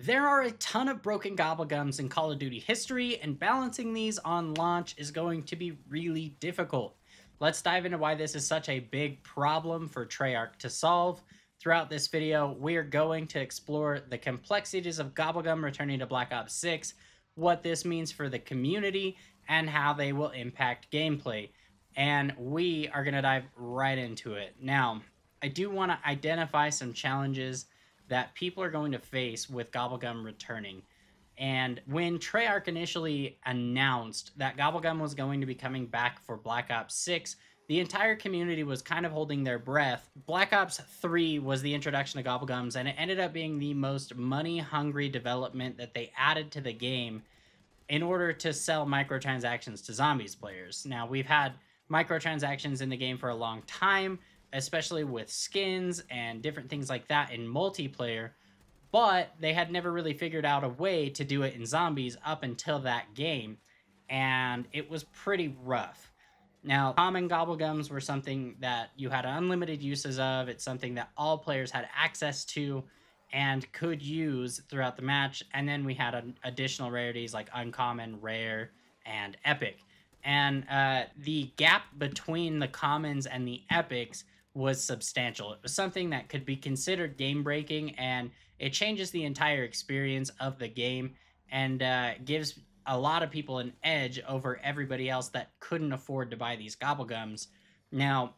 There are a ton of broken Gobblegums in Call of Duty history, and balancing these on launch is going to be really difficult. Let's dive into why this is such a big problem for Treyarch to solve. Throughout this video, we are going to explore the complexities of Gobblegum returning to Black Ops 6, what this means for the community, and how they will impact gameplay. And we are going to dive right into it. Now, I do want to identify some challenges that people are going to face with Gobblegum returning. And when Treyarch initially announced that Gobblegum was going to be coming back for Black Ops 6, the entire community was kind of holding their breath. Black Ops 3 was the introduction of Gobblegums, and it ended up being the most money-hungry development that they added to the game in order to sell microtransactions to zombies players. Now, we've had microtransactions in the game for a long time, especially with skins and different things like that in multiplayer, but they had never really figured out a way to do it in zombies up until that game, and it was pretty rough. Now, common gobblegums were something that you had unlimited uses of. It's something that all players had access to and could use throughout the match. And then we had additional rarities like uncommon, rare, and epic. And the gap between the commons and the epics was substantial. It was something that could be considered game breaking, and it changes the entire experience of the game and gives a lot of people an edge over everybody else that couldn't afford to buy these gobblegums. Now,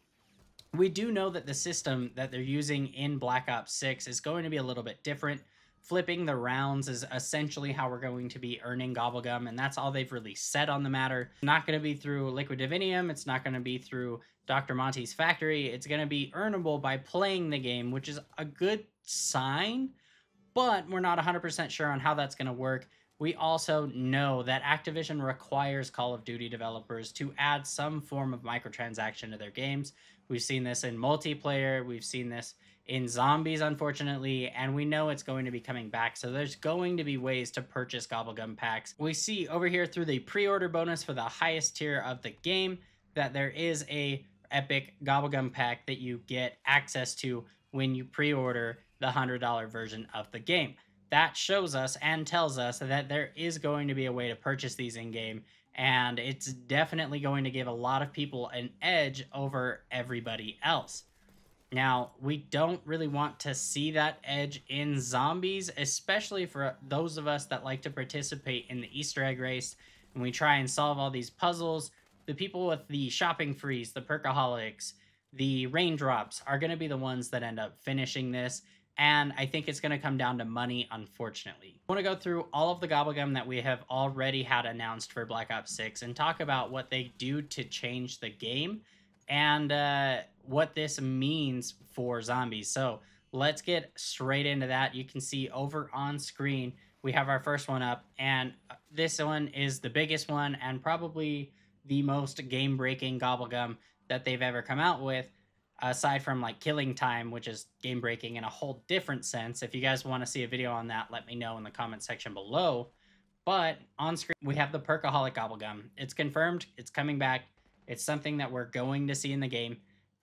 we do know that the system that they're using in Black Ops 6 is going to be a little bit different. Flipping the rounds is essentially how we're going to be earning Gobblegum, and that's all they've really said on the matter. It's not going to be through Liquid Divinium, it's not going to be through Dr. Monty's factory, it's going to be earnable by playing the game, which is a good sign, but we're not 100% sure on how that's going to work. We also know that Activision requires Call of Duty developers to add some form of microtransaction to their games. We've seen this in multiplayer, we've seen this in zombies, unfortunately, and we know it's going to be coming back, so there's going to be ways to purchase Gobblegum packs. We see over here through the pre-order bonus for the highest tier of the game that there is a epic Gobblegum pack that you get access to when you pre-order the $100 version of the game. That shows us and tells us that there is going to be a way to purchase these in-game, and it's definitely going to give a lot of people an edge over everybody else. Now, we don't really want to see that edge in zombies, especially for those of us that like to participate in the Easter egg race, and we try and solve all these puzzles. The people with the shopping freeze, the perkaholics, the raindrops are going to be the ones that end up finishing this, and I think it's going to come down to money, unfortunately. I want to go through all of the Gobblegum that we have already had announced for Black Ops 6 and talk about what they do to change the game and what this means for zombies. So let's get straight into that. You can see over on screen, we have our first one up, and this one is the biggest one and probably the most game-breaking Gobblegum that they've ever come out with, aside from like Killing Time, which is game breaking in a whole different sense. If you guys want to see a video on that, let me know in the comment section below. But on screen, we have the Perkaholic Gobblegum. It's confirmed, it's coming back. It's something that we're going to see in the game.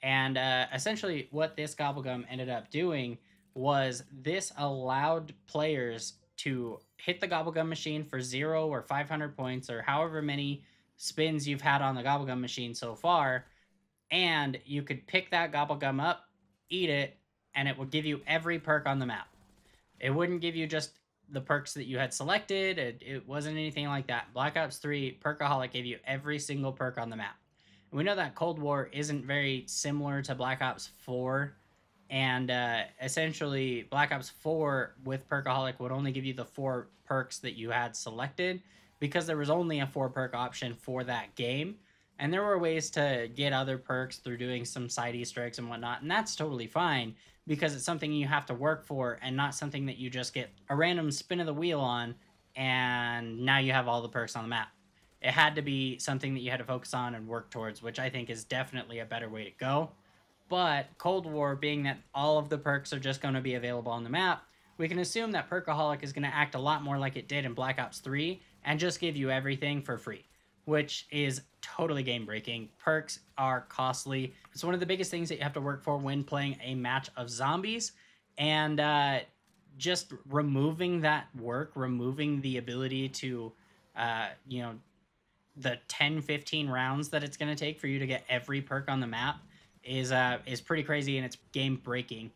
And essentially what this Gobblegum ended up doing was this allowed players to hit the Gobblegum machine for 0 or 500 points or however many spins you've had on the Gobblegum machine so far, and you could pick that Gobblegum up, eat it, and it would give you every perk on the map. It wouldn't give you just the perks that you had selected. It wasn't anything like that. Black Ops 3 Perkaholic gave you every single perk on the map. And we know that Cold War isn't very similar to Black Ops 4, and essentially Black Ops 4 with Perkaholic would only give you the 4 perks that you had selected because there was only a 4 perk option for that game. And there were ways to get other perks through doing some side Easter eggs and whatnot, and that's totally fine because it's something you have to work for and not something that you just get a random spin of the wheel on and now you have all the perks on the map. It had to be something that you had to focus on and work towards, which I think is definitely a better way to go. But Cold War, being that all of the perks are just going to be available on the map, we can assume that Perkaholic is going to act a lot more like it did in Black Ops 3 and just give you everything for free, which is totally game breaking. Perks are costly. It's one of the biggest things that you have to work for when playing a match of zombies, and just removing that work, removing the ability to, you know, the 10-15 rounds that it's going to take for you to get every perk on the map is pretty crazy, and it's game breaking.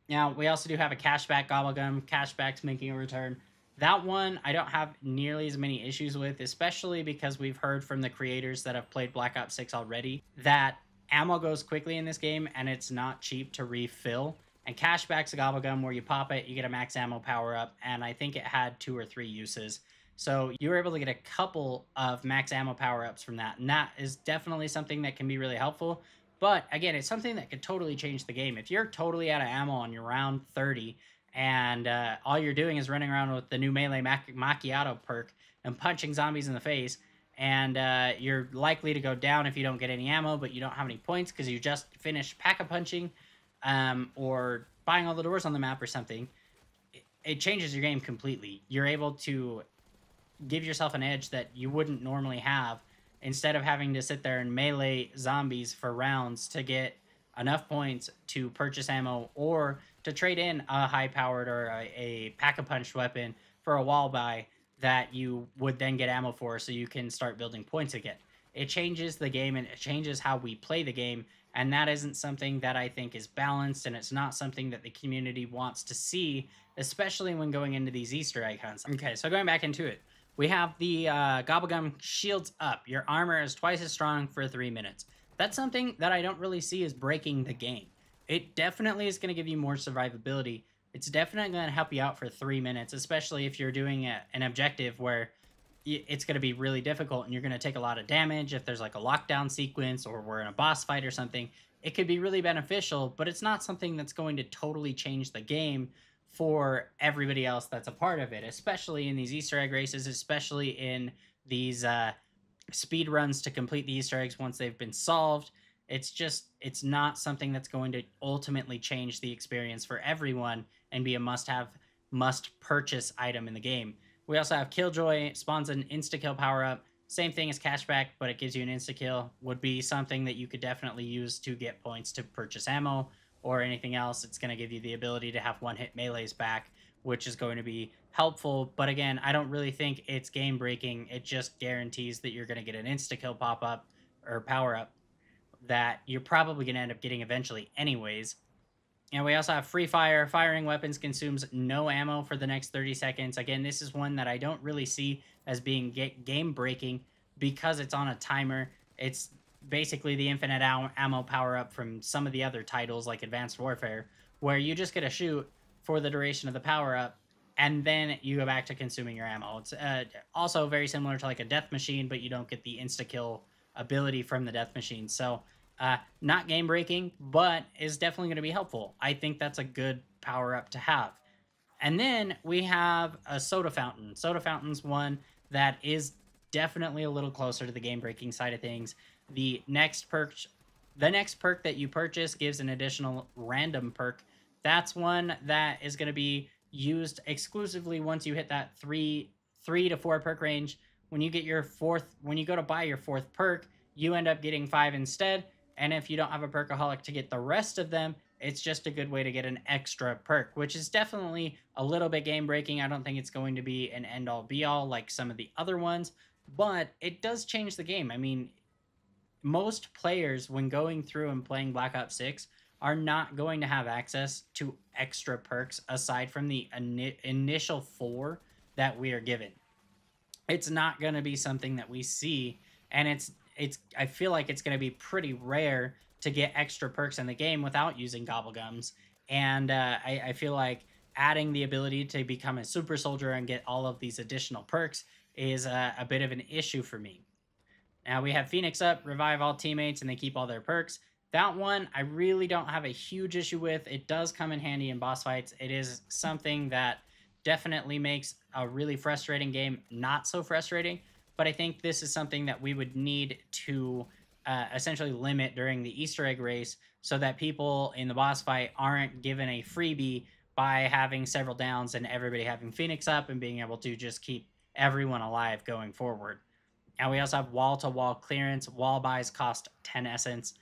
Now, we also do have a cashback Gobblegum. Cashback's making a return. That one I don't have nearly as many issues with, especially because we've heard from the creators that have played Black Ops 6 already that ammo goes quickly in this game and it's not cheap to refill. And cashback's a Gobblegum where you pop it, you get a max ammo power up, and I think it had 2 or 3 uses. So you were able to get a couple of max ammo power ups from that, and that is definitely something that can be really helpful. But again, it's something that could totally change the game. If you're totally out of ammo on your round 30 and all you're doing is running around with the new melee macchiato perk and punching zombies in the face, and you're likely to go down if you don't get any ammo, but you don't have any points because you just finished pack-a-punching or buying all the doors on the map or something, it changes your game completely. You're able to give yourself an edge that you wouldn't normally have, instead of having to sit there and melee zombies for rounds to get enough points to purchase ammo or to trade in a high-powered or a pack-a-punch weapon for a wall buy that you would then get ammo for so you can start building points again. It changes the game, and it changes how we play the game, and that isn't something that I think is balanced, and it's not something that the community wants to see, especially when going into these Easter egg hunts. Okay, so going back into it, we have the Gobblegum shields up. Your armor is twice as strong for 3 minutes. That's something that I don't really see as breaking the game. It definitely is going to give you more survivability. It's definitely going to help you out for 3 minutes, especially if you're doing an objective where it's going to be really difficult and you're going to take a lot of damage. If there's like a lockdown sequence or we're in a boss fight or something, it could be really beneficial, but it's not something that's going to totally change the game for everybody else that's a part of it, especially in these Easter egg races, especially in these speed runs to complete the Easter eggs once they've been solved. It's not something that's going to ultimately change the experience for everyone and be a must-have, must-purchase item in the game. We also have Killjoy, spawns an insta-kill power-up. Same thing as cashback, but it gives you an insta-kill. Would be something that you could definitely use to get points to purchase ammo or anything else. It's going to give you the ability to have one-hit melees back, which is going to be helpful. But again, I don't really think it's game-breaking. It just guarantees that you're going to get an insta-kill pop-up or power-up that you're probably going to end up getting eventually anyways. And we also have free fire. Firing weapons consumes no ammo for the next 30 seconds. Again, this is one that I don't really see as being game-breaking because it's on a timer. It's basically the infinite ammo power-up from some of the other titles like Advanced Warfare, where you just get to shoot for the duration of the power-up, and then you go back to consuming your ammo. It's also very similar to like a death machine, but you don't get the insta-kill ability from the death machine. So not game-breaking, but is definitely going to be helpful. I think that's a good power-up to have. And then we have a soda fountain. Soda fountain's one that is definitely a little closer to the game-breaking side of things. The next perk that you purchase gives an additional random perk. That's one that is going to be used exclusively once you hit that 3 to 4 perk range. When you go to buy your 4th perk, you end up getting 5 instead. And if you don't have a perkaholic to get the rest of them, it's just a good way to get an extra perk, which is definitely a little bit game breaking. I don't think it's going to be an end all be all like some of the other ones, but it does change the game. I mean, most players, when going through and playing Black Ops 6, are not going to have access to extra perks aside from the initial 4 that we are given. It's not going to be something that we see, and I feel like it's going to be pretty rare to get extra perks in the game without using Gobblegums. And I feel like adding the ability to become a super soldier and get all of these additional perks is a bit of an issue for me. Now we have Phoenix up, revive all teammates, and they keep all their perks. That one I really don't have a huge issue with. It does come in handy in boss fights. It is something that definitely makes a really frustrating game not so frustrating. But I think this is something that we would need to essentially limit during the Easter egg race so that people in the boss fight aren't given a freebie by having several downs and everybody having Phoenix up and being able to just keep everyone alive going forward. And we also have wall-to-wall clearance. Wall buys cost 10 essence.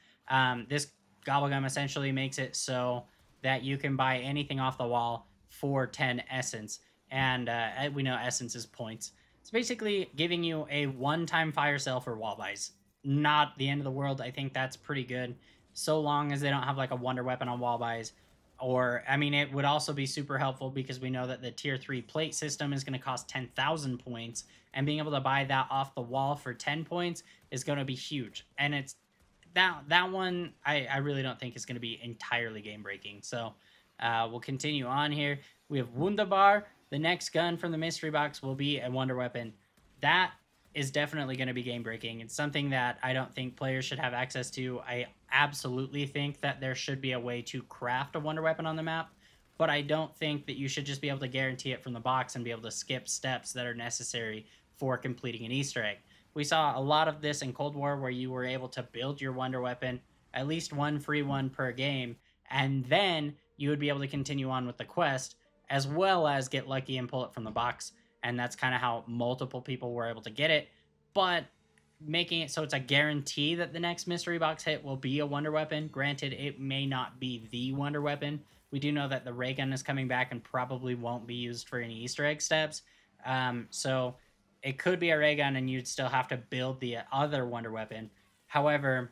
This Gobblegum essentially makes it so that you can buy anything off the wall for 10 essence. And we know essence is points. It's basically giving you a one-time fire sale for wall buys. Not the end of the world. I think that's pretty good. So long as they don't have like a wonder weapon on wall buys. Or, I mean, it would also be super helpful because we know that the tier 3 plate system is going to cost 10,000 points. And being able to buy that off the wall for 10 points is going to be huge. And it's that one I really don't think is going to be entirely game breaking. So we'll continue on here. We have Wunderbar. The next gun from the mystery box will be a wonder weapon. That is definitely going to be game breaking. It's something that I don't think players should have access to. I absolutely think that there should be a way to craft a wonder weapon on the map, but I don't think that you should just be able to guarantee it from the box and be able to skip steps that are necessary for completing an Easter egg. We saw a lot of this in Cold War where you were able to build your wonder weapon, at least one free one per game, and then you would be able to continue on with the quest as well as get lucky and pull it from the box. And that's kind of how multiple people were able to get it. But making it so it's a guarantee that the next mystery box hit will be a wonder weapon. Granted, it may not be the wonder weapon. We do know that the ray gun is coming back and probably won't be used for any Easter egg steps. So it could be a ray gun and you'd still have to build the other wonder weapon. However,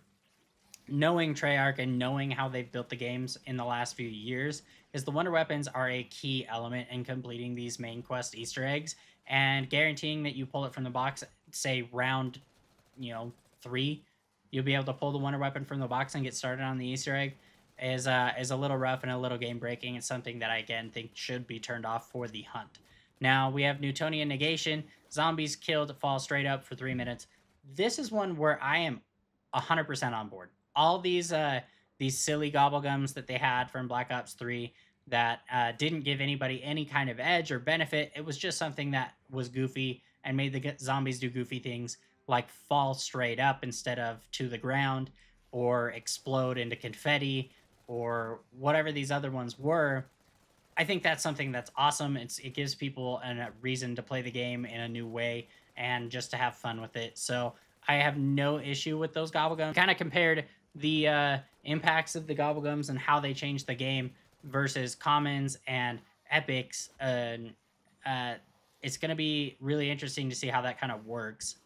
knowing Treyarch and knowing how they've built the games in the last few years is the wonder weapons are a key element in completing these main quest Easter eggs, and guaranteeing that you pull it from the box, say round, 3, you'll be able to pull the wonder weapon from the box and get started on the Easter egg is a little rough and a little game breaking. It's something that I again think should be turned off for the hunt. Now we have Newtonian negation. Zombies killed fall straight up for 3 minutes. This is one where I am 100% on board. All these silly Gobblegums that they had from Black Ops 3 that didn't give anybody any kind of edge or benefit. It was just something that was goofy and made the zombies do goofy things like fall straight up instead of to the ground or explode into confetti or whatever these other ones were. I think that's something that's awesome. It gives people a reason to play the game in a new way and just to have fun with it. So I have no issue with those Gobblegums. Kind of compared the impacts of the Gobblegums and how they changed the game versus commons and epics. It's going to be really interesting to see how that kind of works.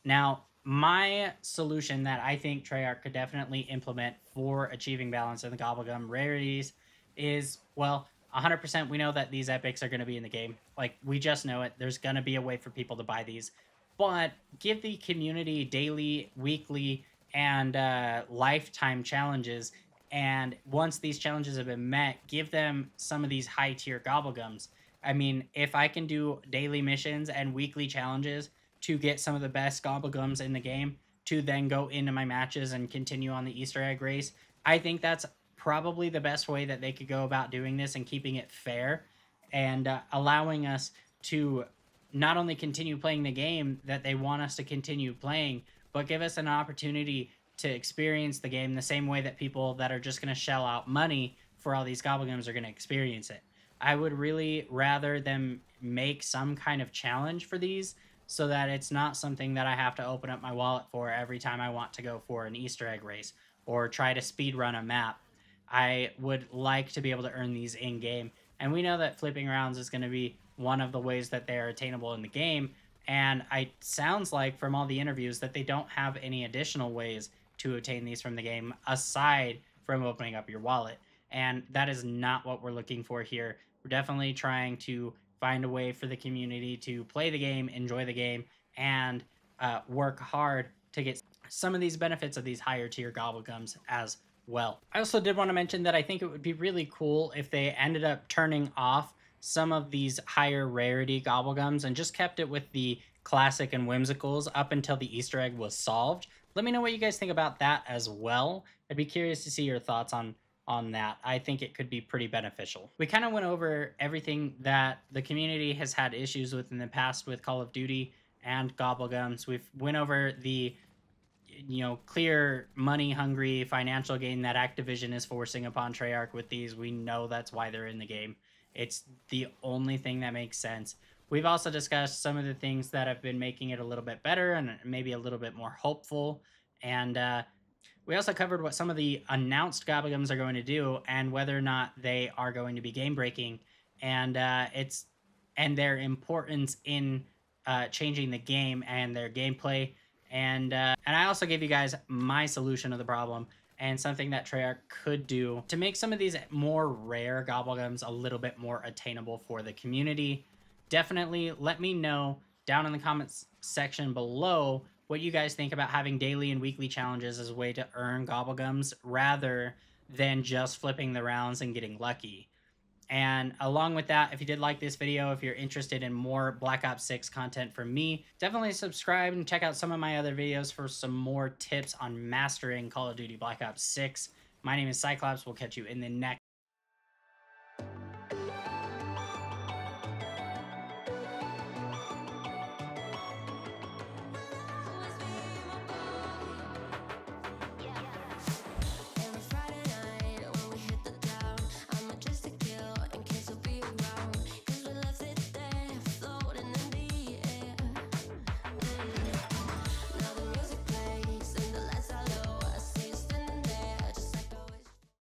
Now, my solution that I think Treyarch could definitely implement for achieving balance in the Gobblegum rarities is, well, 100% we know that these epics are going to be in the game. Like, we just know it. There's going to be a way for people to buy these. But give the community daily, weekly, and lifetime challenges. And once these challenges have been met, give them some of these high-tier Gobblegums. I mean, if I can do daily missions and weekly challenges to get some of the best Gobblegums in the game to then go into my matches and continue on the Easter egg race, I think that's probably the best way that they could go about doing this and keeping it fair and allowing us to not only continue playing the game that they want us to continue playing, but give us an opportunity to experience the game the same way that people that are just going to shell out money for all these Gobblegums are going to experience it. I would really rather them make some kind of challenge for these so that it's not something that I have to open up my wallet for every time I want to go for an Easter egg race or try to speed run a map. I would like to be able to earn these in-game. And we know that flipping rounds is going to be one of the ways that they are attainable in the game. And it sounds like from all the interviews that they don't have any additional ways to obtain these from the game aside from opening up your wallet. And that is not what we're looking for here. We're definitely trying to find a way for the community to play the game, enjoy the game, and work hard to get some of these benefits of these higher tier Gobblegums as well. I also did want to mention that I think it would be really cool if they ended up turning off some of these higher rarity Gobblegums and just kept it with the classic and whimsicals up until the Easter egg was solved. Let me know what you guys think about that as well. I'd be curious to see your thoughts on that. I think it could be pretty beneficial. We kind of went over everything that the community has had issues with in the past with Call of Duty and Gobblegums. We've went over the clear money hungry financial gain that Activision is forcing upon Treyarch with these. We know that's why they're in the game. It's the only thing that makes sense. We've also discussed some of the things that have been making it a little bit better and maybe a little bit more hopeful. And we also covered what some of the announced Gobblegums are going to do and whether or not they are going to be game breaking. and their importance in changing the game and their gameplay. And I also gave you guys my solution of the problem and something that Treyarch could do to make some of these more rare Gobblegums a little bit more attainable for the community. Definitely let me know down in the comments section below what you guys think about having daily and weekly challenges as a way to earn Gobblegums rather than just flipping the rounds and getting lucky. And along with that, if you did like this video, if you're interested in more Black Ops 6 content from me, definitely subscribe and check out some of my other videos for some more tips on mastering Call of Duty Black Ops 6. My name is Cyclops. We'll catch you in the next